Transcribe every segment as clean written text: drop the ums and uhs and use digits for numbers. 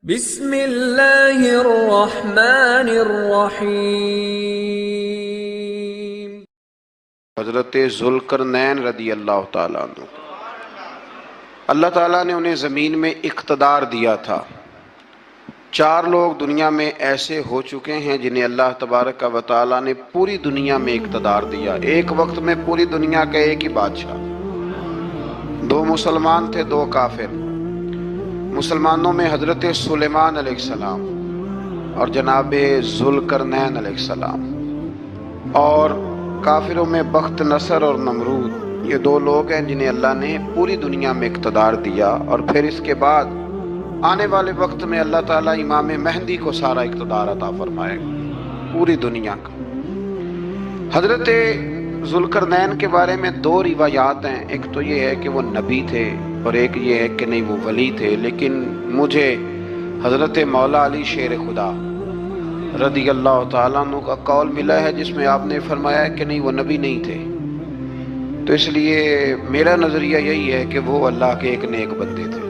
بسم اللہ الرحمن الرحیم۔ حضرت ذوالقرنین رضی اللہ تعالیٰ عنہ، اللہ تعالیٰ نے انہیں زمین میں اقتدار دیا تھا۔ 4 لوگ دنیا میں ایسے ہو چکے ہیں جنہیں اللہ تبارک و تعالیٰ نے پوری دنیا میں اقتدار دیا، ایک وقت میں پوری دنیا کا ایک ہی بادشاہ۔ 2 مسلمان تھے، 2 کافر۔ مسلمانوں میں حضرت سلیمان علیہ السلام اور جناب ذوالقرنین علیہ السلام، اور کافروں میں بخت نصر اور نمرود۔ یہ 2 لوگ ہیں جنہیں اللہ نے پوری دنیا میں اقتدار دیا، اور پھر اس کے بعد آنے والے وقت میں اللہ تعالیٰ امام مہدی کو سارا اقتدار عطا فرمائے گا، پوری دنیا کا۔ حضرت ذوالقرنین کے بارے میں 2 روایات ہیں، ایک تو یہ ہے کہ وہ نبی تھے اور ایک یہ ہے کہ نہیں وہ ولی تھے، لیکن مجھے حضرت مولا علی شیر خدا رضی اللہ تعالیٰ عنہ کا قول ملا ہے جس میں آپ نے فرمایا ہے کہ نہیں وہ نبی نہیں تھے۔ تو اس لیے میرا نظریہ یہی ہے کہ وہ اللہ کے ایک نیک بندے تھے۔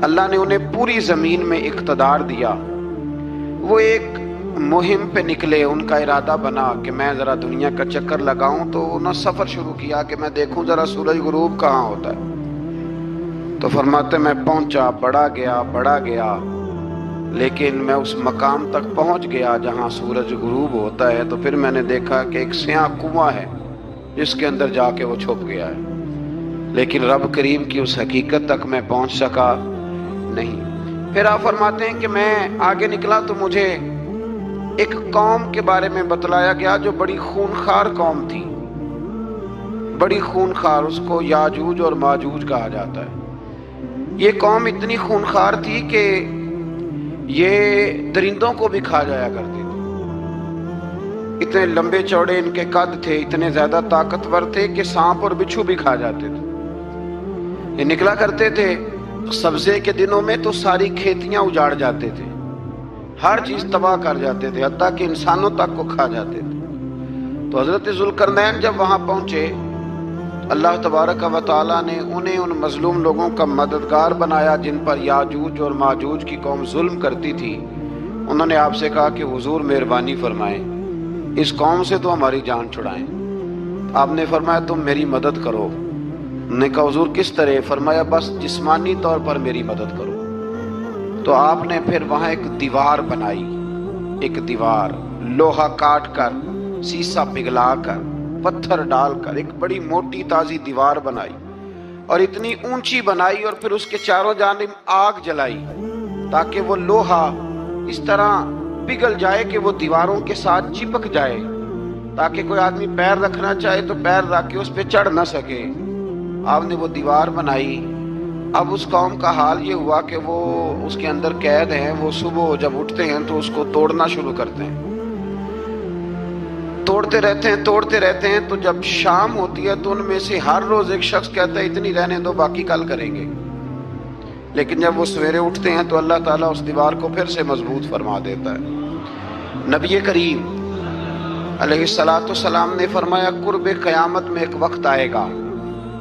اللہ نے انہیں پوری زمین میں اقتدار دیا۔ وہ ایک مہم پہ نکلے، ان کا ارادہ بنا کہ میں ذرا دنیا کا چکر لگاؤں، تو انہوں نے سفر شروع کیا کہ میں دیکھوں ذرا سورج غروب کہاں ہوتا ہے۔ تو فرماتے میں پہنچا، بڑا گیا، لیکن میں اس مقام تک پہنچ گیا جہاں سورج غروب ہوتا ہے، تو پھر میں نے دیکھا کہ ایک سیاہ کنواں ہے جس کے اندر جا کے وہ چھپ گیا ہے، لیکن رب کریم کی اس حقیقت تک میں پہنچ سکا نہیں۔ پھر آپ فرماتے ہیں کہ میں آگے نکلا تو مجھے ایک قوم کے بارے میں بتلایا گیا جو بڑی خونخوار قوم تھی، بڑی خونخوار، اس کو یاجوج اور ماجوج کہا جاتا ہے۔ یہ قوم اتنی خونخوار تھی کہ یہ درندوں کو بھی کھا جایا کرتے تھے، اتنے لمبے چوڑے ان کے قد تھے، اتنے زیادہ طاقتور تھے کہ سانپ اور بچھو بھی کھا جاتے تھے۔ یہ نکلا کرتے تھے سبزے کے دنوں میں تو ساری کھیتیاں اجاڑ جاتے تھے، ہر چیز تباہ کر جاتے تھے، حتیٰ کہ انسانوں تک کو کھا جاتے تھے۔ تو حضرت ذوالقرنین جب وہاں پہنچے، اللہ تبارک و تعالیٰ نے انہیں ان مظلوم لوگوں کا مددگار بنایا جن پر یاجوج اور ماجوج کی قوم ظلم کرتی تھی۔ انہوں نے آپ سے کہا کہ حضور مہربانی فرمائیں، اس قوم سے تو ہماری جان چھڑائیں۔ آپ نے فرمایا تم میری مدد کرو۔ انہوں نے کہا حضور کس طرح؟ فرمایا بس جسمانی طور پر میری مدد کرو۔ تو آپ نے پھر وہاں ایک دیوار بنائی، ایک دیوار لوہا کاٹ کر، سیسا پگھلا کر، پتھر ڈال کر ایک بڑی موٹی تازی دیوار بنائی، اور اتنی اونچی بنائی، اور پھر اس کے چاروں جانب آگ جلائی تاکہ وہ لوہا اس طرح پگھل جائے کہ وہ دیواروں کے ساتھ چپک جائے، تاکہ کوئی آدمی پیر رکھنا چاہے تو پیر رکھ کے اس پہ چڑھ نہ سکے۔ آپ نے وہ دیوار بنائی۔ اب اس قوم کا حال یہ ہوا کہ وہ اس کے اندر قید ہیں، وہ صبح جب اٹھتے ہیں تو اس کو توڑنا شروع کرتے ہیں، توڑتے رہتے ہیں، تو جب شام ہوتی ہے تو ان میں سے ہر روز ایک شخص کہتا ہے اتنی رہنے دو، باقی کل کریں گے۔ لیکن جب وہ سویرے اٹھتے ہیں تو اللہ تعالیٰ اس دیوار کو پھر سے مضبوط فرما دیتا ہے۔ نبی کریم علیہ السلام نے فرمایا قرب قیامت میں ایک وقت آئے گا،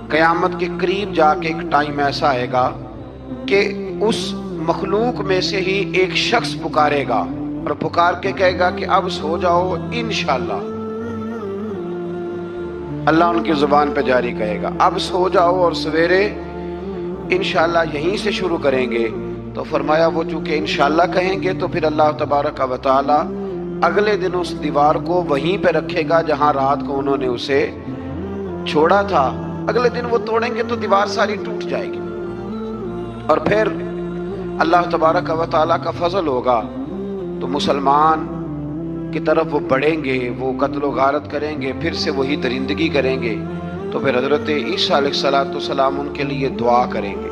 قیامت کے قریب جا کے ایک ٹائم ایسا آئے گا کہ اس مخلوق میں سے ہی ایک شخص پکارے گا اور پکار کے کہے گا کہ اب سو جاؤ انشاءاللہ۔ اللہ ان کی زبان پہ جاری کہے گا اب سو جاؤ اور سویرے انشاءاللہ یہیں سے شروع کریں گے۔ تو فرمایا وہ چونکہ انشاءاللہ کہیں گے تو پھر اللہ تبارک و تعالی اگلے دن اس دیوار کو وہیں پہ رکھے گا جہاں رات کو انہوں نے اسے چھوڑا تھا۔ اگلے دن وہ توڑیں گے تو دیوار ساری ٹوٹ جائے گی، اور پھر اللہ تبارک و تعالی کا فضل ہوگا تو مسلمان کی طرف وہ بڑھیں گے، وہ قتل و غارت کریں گے، پھر سے وہی درندگی کریں گے۔ تو پھر حضرت عیسیٰ علیہ السلام ان کے لیے دعا کریں گے۔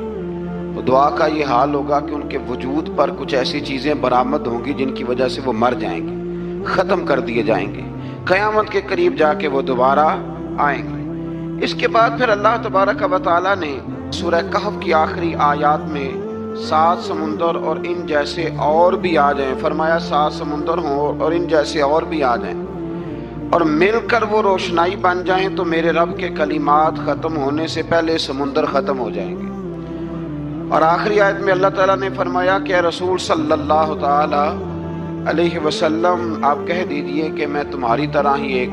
تو دعا کا یہ حال ہوگا کہ ان کے وجود پر کچھ ایسی چیزیں برآمد ہوں گی جن کی وجہ سے وہ مر جائیں گے، ختم کر دیے جائیں گے۔ قیامت کے قریب جا کے وہ دوبارہ آئیں گے۔ اس کے بعد پھر اللہ تبارک و تعالیٰ نے سورہ کہف کی آخری آیات میں 7 سمندر اور ان جیسے اور بھی آ جائیں، فرمایا 7 سمندر ہوں اور ان جیسے اور بھی آ جائیں، اور مل کر وہ روشنائی بن جائیں تو میرے رب کے کلمات ختم ہونے سے پہلے سمندر ختم ہو جائیں گے۔ اور آخری آیت میں اللہ تعالیٰ نے فرمایا کہ اے رسول صلی اللہ تعالی علیہ وسلم آپ کہہ دیجئے کہ میں تمہاری طرح ہی ایک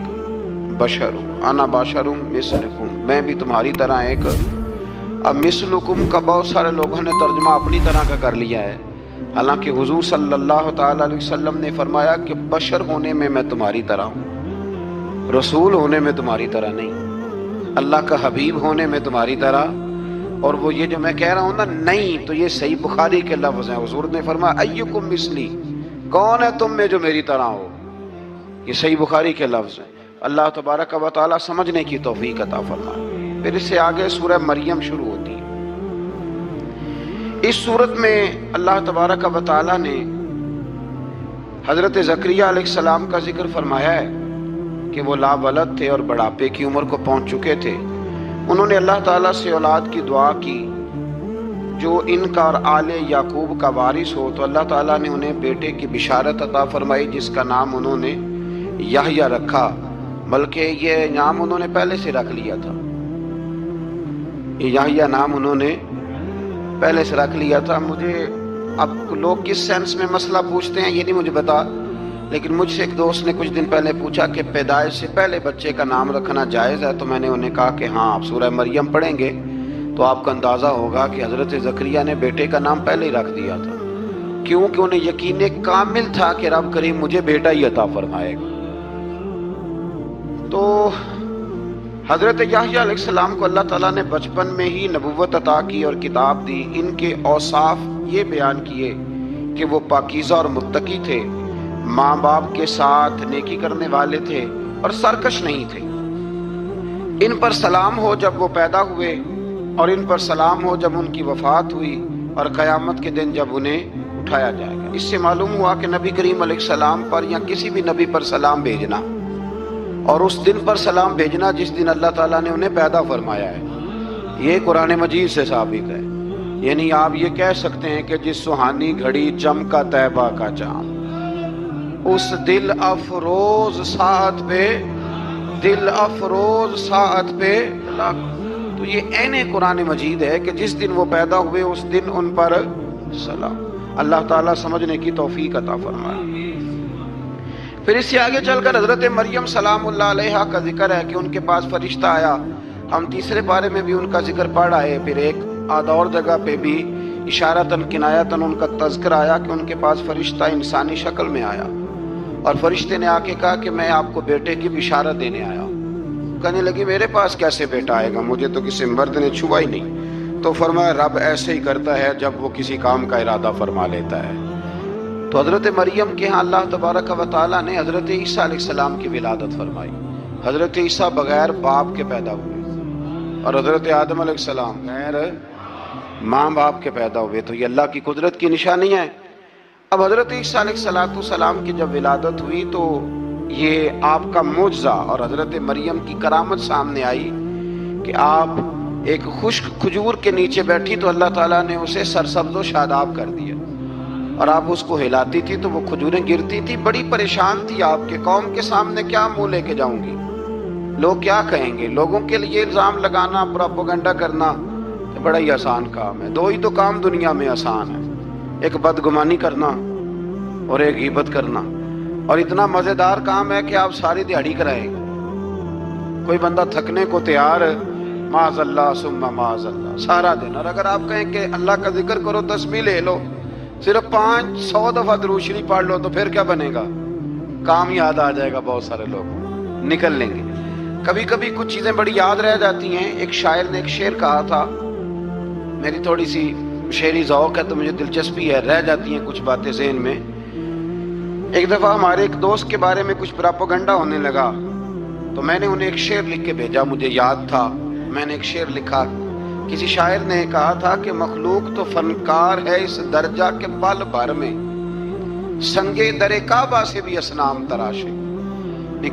بشر ہوں، انا بشر مثلکم، میں بھی تمہاری طرح ایک۔ اب مثلکم کا بہت سارے لوگوں نے ترجمہ اپنی طرح کا کر لیا ہے، حالانکہ حضور صلی اللہ تعالی علیہ وسلم نے فرمایا کہ بشر ہونے میں تمہاری طرح ہوں، رسول ہونے میں تمہاری طرح نہیں، اللہ کا حبیب ہونے میں تمہاری طرح۔ اور وہ یہ جو میں کہہ رہا ہوں نا نہیں، تو یہ صحیح بخاری کے لفظ ہیں، حضور نے فرمایا ایکم مثلی، کون ہے تم میں جو میری طرح ہو، یہ صحیح بخاری کے لفظ ہیں۔ اللہ تبارک و تعالیٰ سمجھنے کی توفیق عطا فرمائے۔ پھر اس سے آگے سورہ مریم شروع ہوتی ہے۔ اس صورت میں اللہ تبارک و تعالیٰ نے حضرت زکریہ علیہ السلام کا ذکر فرمایا ہے کہ وہ لا ولد تھے اور بڑھاپے کی عمر کو پہنچ چکے تھے۔ انہوں نے اللہ تعالیٰ سے اولاد کی دعا کی جو ان کا اور آل یعقوب کا وارث ہو، تو اللہ تعالیٰ نے انہیں بیٹے کی بشارت عطا فرمائی جس کا نام انہوں نے یحییٰ رکھا، بلکہ یہ نام انہوں نے پہلے سے رکھ لیا تھا، یہ یحییٰ نام انہوں نے پہلے سے رکھ لیا تھا۔ مجھے اب لوگ کس سینس میں مسئلہ پوچھتے ہیں یہ نہیں مجھے پتا، لیکن مجھ سے ایک دوست نے کچھ دن پہلے پوچھا کہ پیدائش سے پہلے بچے کا نام رکھنا جائز ہے، تو میں نے انہیں کہا کہ ہاں، آپ سورہ مریم پڑھیں گے تو آپ کا اندازہ ہوگا کہ حضرت زکریہ نے بیٹے کا نام پہلے ہی رکھ دیا تھا، کیونکہ انہیں یقین کامل تھا کہ رب کریم مجھے بیٹا ہی عطا فرمائے گا۔ تو حضرت یحییٰ علیہ السلام کو اللہ تعالیٰ نے بچپن میں ہی نبوت عطا کی اور کتاب دی۔ ان کے اوصاف یہ بیان کیے کہ وہ پاکیزہ اور متقی تھے، ماں باپ کے ساتھ نیکی کرنے والے تھے اور سرکش نہیں تھے۔ ان پر سلام ہو جب وہ پیدا ہوئے، اور ان پر سلام ہو جب ان کی وفات ہوئی، اور قیامت کے دن جب انہیں اٹھایا جائے گا۔ اس سے معلوم ہوا کہ نبی کریم علیہ السلام پر یا کسی بھی نبی پر سلام بھیجنا اور اس دن پر سلام بھیجنا جس دن اللہ تعالیٰ نے انہیں پیدا فرمایا ہے، یہ قرآن مجید سے ثابت ہے۔ یعنی آپ یہ کہہ سکتے ہیں کہ جس سہانی گھڑی چمکا طیبہ کا چاند، اس دل افروز ساعت پہ، دل افروز ساعت پہ، تو یہ عین قرآن مجید ہے کہ جس دن وہ پیدا ہوئے اس دن ان پر سلام۔ اللہ تعالیٰ سمجھنے کی توفیق عطا فرمائے۔ پھر اس سے آگے چل کر حضرت مریم سلام اللہ علیہا کا ذکر ہے کہ ان کے پاس فرشتہ آیا۔ ہم تیسرے پارے میں بھی ان کا ذکر پڑھ آئے، پھر ایک آدھ اور جگہ پہ بھی اشارتاً کنایتاً ان کا تذکر آیا کہ ان کے پاس فرشتہ انسانی شکل میں آیا، اور فرشتے نے آ کے کہا کہ میں آپ کو بیٹے کی بشارت دینے آیا ہوں۔ کہنے لگی میرے پاس کیسے بیٹا آئے گا، مجھے تو کسی مرد نے چھوا ہی نہیں۔ تو فرمایا رب ایسے ہی کرتا ہے جب وہ کسی کام کا ارادہ فرما لیتا ہے۔ تو حضرت مریم کے ہاں اللہ تبارک و تعالیٰ نے حضرت عیسیٰ علیہ السلام کی ولادت فرمائی۔ حضرت عیسیٰ بغیر باپ کے پیدا ہوئے، اور حضرت آدم علیہ السلام بغیر ماں باپ کے پیدا ہوئے، تو یہ اللہ کی قدرت کی نشانی ہے۔ اب حضرت عیسیٰ علیہ السلام کی جب ولادت ہوئی تو یہ آپ کا معجزہ اور حضرت مریم کی کرامت سامنے آئی کہ آپ ایک خشک کھجور کے نیچے بیٹھی تو اللہ تعالیٰ نے اسے سرسبز و شاداب کر دیا، اور آپ اس کو ہلاتی تھی تو وہ کھجوریں گرتی تھی۔ بڑی پریشان تھی آپ کہ قوم کے سامنے کیا منہ لے کے جاؤں گی، لوگ کیا کہیں گے۔ لوگوں کے لیے الزام لگانا، پروپیگنڈا کرنا بڑا ہی آسان کام ہے۔ دو ہی تو کام دنیا میں آسان ہے، ایک بدگمانی کرنا اور ایک غیبت کرنا، اور اتنا مزیدار کام ہے کہ آپ ساری دیہڑی کرائیں گے۔ کوئی بندہ تھکنے کو تیار ہے، معاذ اللہ ثم معاذ اللہ، سارا دن۔ اور اگر آپ کہیں کہ اللہ کا ذکر کرو، تسبیح لے لو، صرف 500 دفعہ درود شریف پڑھ لو، تو پھر کیا بنے گا؟ کام یاد آ جائے گا، بہت سارے لوگ نکل لیں گے۔ کبھی کبھی کچھ چیزیں بڑی یاد رہ جاتی ہیں۔ ایک شاعر نے ایک شعر کہا تھا، میری تھوڑی سی شعری ذوق ہے تو مجھے دلچسپی ہے، رہ جاتی ہیں کچھ باتیں ذہن میں۔ ایک دفعہ ہمارے ایک دوست کے بارے میں کچھ پراپیگنڈا ہونے لگا، تو میں نے انہیں ایک شعر لکھ کے بھیجا، مجھے یاد تھا، میں نے ایک شعر لکھا۔ کسی شاعر نے کہا تھا کہ مخلوق تو فنکار ہے اس درجہ کے پل بھر میں، سنگے در کعبہ سے بھی اصنام تراشے۔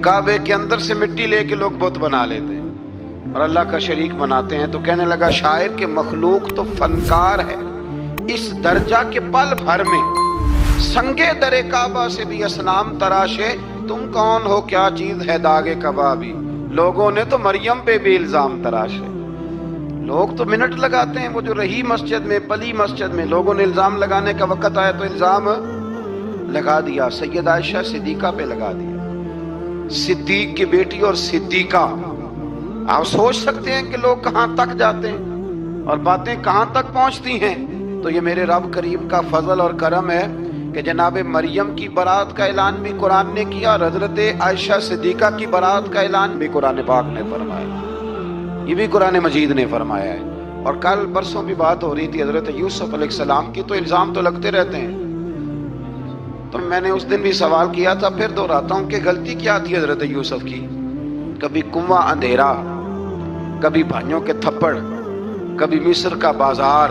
کعبے کے اندر سے مٹی لے کے لوگ بت بنا لیتے ہیں اور اللہ کا شریک بناتے ہیں۔ تو کہنے لگا شاعر کہ مخلوق تو فنکار ہے اس درجہ کے پل بھر میں، سنگے در کعبہ سے بھی اصنام تراشے۔ تم کون ہو، کیا چیز ہے داغ کبابی، لوگوں نے تو مریم پہ بھی الزام تراشے۔ لوگ تو منٹ لگاتے ہیں، وہ جو رہی مسجد میں، پلی مسجد میں، لوگوں نے الزام لگانے کا وقت آیا تو الزام لگا دیا، سید عائشہ صدیقہ پہ لگا دیا، صدیق کی بیٹی اور صدیقہ۔ آپ سوچ سکتے ہیں کہ لوگ کہاں تک جاتے ہیں اور باتیں کہاں تک پہنچتی ہیں۔ تو یہ میرے رب کریم کا فضل اور کرم ہے کہ جناب مریم کی برات کا اعلان بھی قرآن نے کیا اور حضرت عائشہ صدیقہ کی برات کا اعلان بھی قرآن پاک نے فرمایا، یہ بھی قرآن مجید نے فرمایا ہے۔ اور کل پرسوں بھی بات ہو رہی تھی حضرت یوسف علیہ السلام کی، تو الزام تو لگتے رہتے ہیں۔ تو میں نے اس دن بھی سوال کیا تھا، پھر دہراتا ہوں کہ غلطی کیا تھی حضرت یوسف کی؟ کبھی کنواں اندھیرا، کبھی بھائیوں کے تھپڑ، کبھی مصر کا بازار،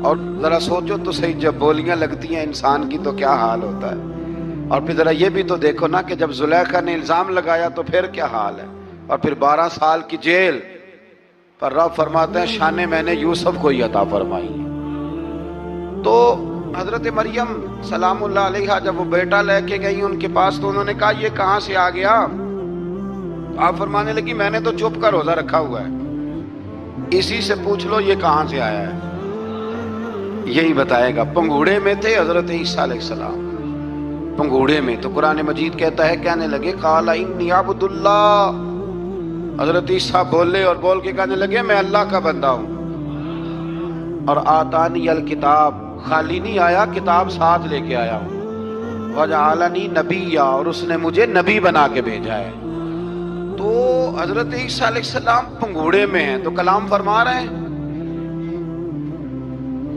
اور ذرا سوچو تو صحیح جب بولیاں لگتی ہیں انسان کی تو کیا حال ہوتا ہے۔ اور پھر ذرا یہ بھی تو دیکھو نا کہ جب زلیخا نے الزام لگایا تو پھر کیا حال ہے، اور پھر 12 سال کی جیل پر رب فرماتے ہیں شانیں میں نے یوسف کو ہی عطا فرمائی۔ تو حضرت مریم سلام اللہ علیہا جب وہ بیٹا لے کے گئی ان کے پاس تو انہوں نے کہا یہ کہاں سے آ گیا؟ آپ فرمانے لگی میں نے تو چپ کر روزہ رکھا ہوا ہے، اسی سے پوچھ لو یہ کہاں سے آیا ہے، یہی بتائے گا۔ پنگوڑے میں تھے حضرت عیسیٰ علیہ السلام، پنگوڑے میں، تو قرآن مجید کہتا ہے کہنے لگے قال انی عبد اللہ، حضرت عیسیٰ بولے اور بول کے کہنے لگے میں اللہ کا بندہ ہوں، اور آتانی الکتاب، خالی نہیں آیا، کتاب ساتھ لے کے آیا ہوں، وجعلنی نبیا، اور اس نے مجھے نبی بنا کے بھیجا ہے۔ تو حضرت عیسیٰ علیہ السلام پنگوڑے میں ہیں تو کلام فرما رہے ہیں،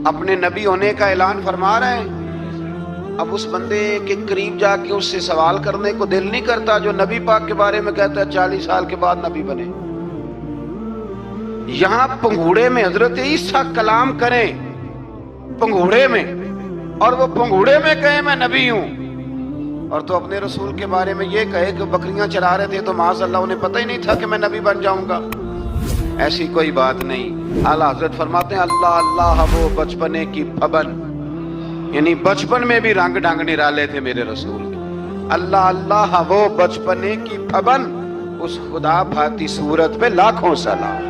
اپنے نبی ہونے کا اعلان فرما رہے ہیں۔ اب اس بندے کے قریب جا کے اس سے سوال کرنے کو دل نہیں کرتا جو نبی پاک کے بارے میں کہتا ہے 40 سال کے بعد نبی بنے۔ یہاں پنگوڑے میں حضرت عیسیٰ کلام کریں، پنگوڑے میں، اور وہ پنگوڑے میں کہے میں نبی ہوں، اور تو اپنے رسول کے بارے میں یہ کہے کہ بکریاں چرا رہے تھے تو معاذ اللہ انہیں پتہ ہی نہیں تھا کہ میں نبی بن جاؤں گا۔ ایسی کوئی بات نہیں۔ اعلیٰ حضرت فرماتے ہیں اللہ اللہ وہ بچپنے کی پھبن، یعنی بچپن میں بھی رنگ ڈھنگ نرالے تھے میرے رسول کے۔ اللہ اللہ وہ بچپنے کی پھبن، اس خدا بھاتی صورت پہ لاکھوں سلام۔